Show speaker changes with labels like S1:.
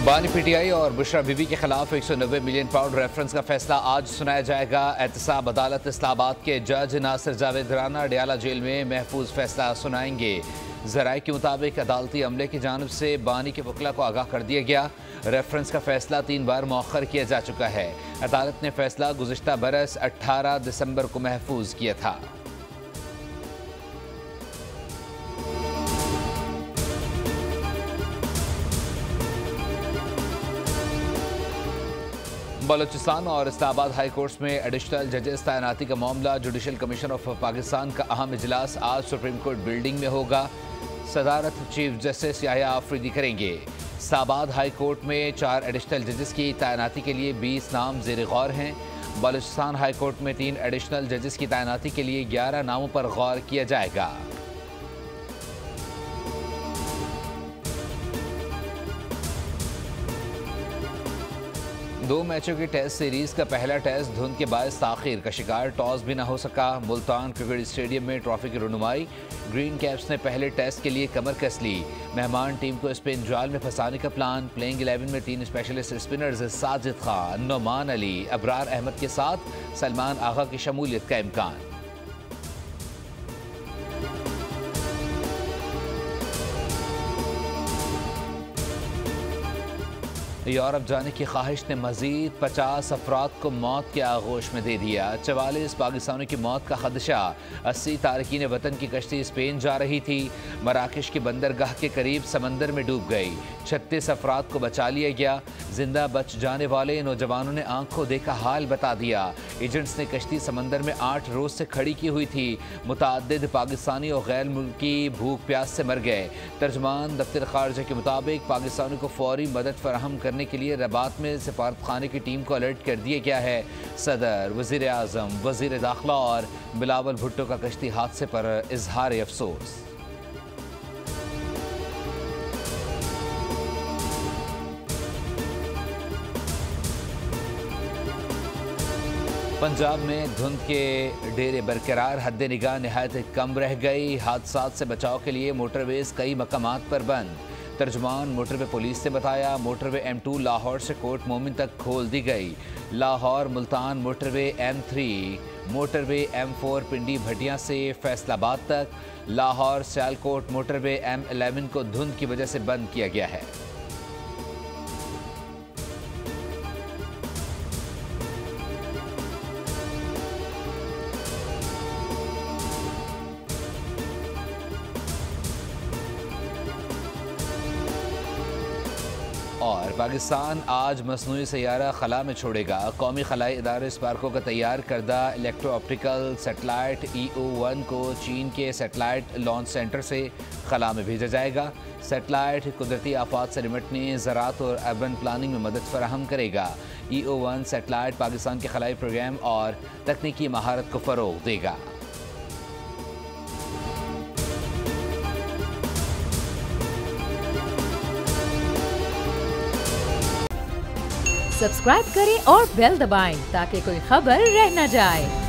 S1: बानी पीटीआई और बुशरा बीबी के खिलाफ 190 मिलियन पाउंड रेफरेंस का फैसला आज सुनाया जाएगा। एहतसाब अदालत इस्लामाबाद के जज नासिर जावेद राना अडियाला जेल में महफूज फैसला सुनाएंगे। जराये के मुताबिक अदालती अमले की जानिब से बानी के वकला को आगाह कर दिया गया। रेफरेंस का फैसला 3 बार मौखर किया जा चुका है। अदालत ने फैसला गुज़िश्ता बरस 18 दिसंबर को महफूज किया था। बलूचिस्तान और इस्लामाबाद हाई कोर्ट्स में एडिशनल जजेस तैनाती का मामला जुडिशल कमीशन ऑफ पाकिस्तान का अहम इजलास आज सुप्रीम कोर्ट बिल्डिंग में होगा। सदारत चीफ जस्टिस याह्या आफरीदी करेंगे। इस्लामाबाद हाई कोर्ट में 4 एडिशनल जजेस की तैनाती के लिए 20 नाम ज़ेर गौर हैं। बलूचिस्तान हाई कोर्ट में 3 एडिशनल जजेस की तैनाती के लिए 11 नामों पर गौर किया जाएगा। दो मैचों की टेस्ट सीरीज का पहला टेस्ट धुंध के बायस ताखीर का शिकार, टॉस भी न हो सका। मुल्तान क्रिकेट स्टेडियम में ट्रॉफी की रुनुमाई। ग्रीन कैप्स ने पहले टेस्ट के लिए कमर कस ली। मेहमान टीम को स्पिन जाल में फंसाने का प्लान। प्लेइंग 11 में 3 स्पेशलिस्ट स्पिनर्स साजिद खान, नोमान अली, अबरार अहमद के साथ सलमान आगा की शमूलियत का इम्कान। यूरोप जाने की ख्वाहिश ने मजीद 50 अफराद को मौत के आगोश में दे दिया। 44 पाकिस्तानियों की मौत का खदशा। 80 तारकीन वतन की कश्ती स्पेन जा रही थी। मराकश की बंदरगाह के करीब समंदर में डूब गई। 36 अफराद को बचा लिया गया। जिंदा बच जाने वाले नौजवानों ने आंखों देखा हाल बता दिया। एजेंट्स ने कश्ती समंदर में 8 रोज से खड़ी की हुई थी। मुताद्दिद पाकिस्तानी और गैर मुल्की भूख प्यास से मर गए। तर्जमान दफ्तर खारजा के मुताबिक पाकिस्तानियों को फौरी मदद फराहम करने के लिए रबात में सिफारत खाने की टीम को अलर्ट कर दिया गया है। सदर, वजीर आजम, वजीर दाखिला और बिलावल भुट्टो का कश्ती हादसे पर इजहार अफसोस। पंजाब में धुंध के डेरे बरकरार, हद निगाह नहायत कम रह गई। हादसात से बचाव के लिए मोटरवेज कई मकामात पर बंद। तर्जमान मोटरवे पुलिस ने बताया मोटरवे M2 लाहौर से कोट मोमिन तक खोल दी गई। Lahore Multan motorway M3, motorway M4 पिंडी भटिया से फैसलाबाद तक, लाहौर सियालकोट मोटरवे M11 को धुंध की वजह से बंद किया गया है। और पाकिस्तान आज मसनूई सैयारा खला में छोड़ेगा। कौमी खलाई इदारे स्पार्को का तैयार करदा इलेक्ट्रो ऑप्टिकल सेटेलाइट EO1 को चीन के सेटेलाइट लॉन्च सेंटर से खला में भेजा जाएगा। सेटेलाइट कुदरती आफात से निपटने, ज़राअत और अर्बन प्लानिंग में मदद फराहम करेगा। EO1 सेटेलाइट पाकिस्तान के खलाई प्रोग्राम और तकनीकी महारत को फ़रोग़ देगा।
S2: सब्सक्राइब करें और बेल दबाएं ताकि कोई खबर रह न जाए।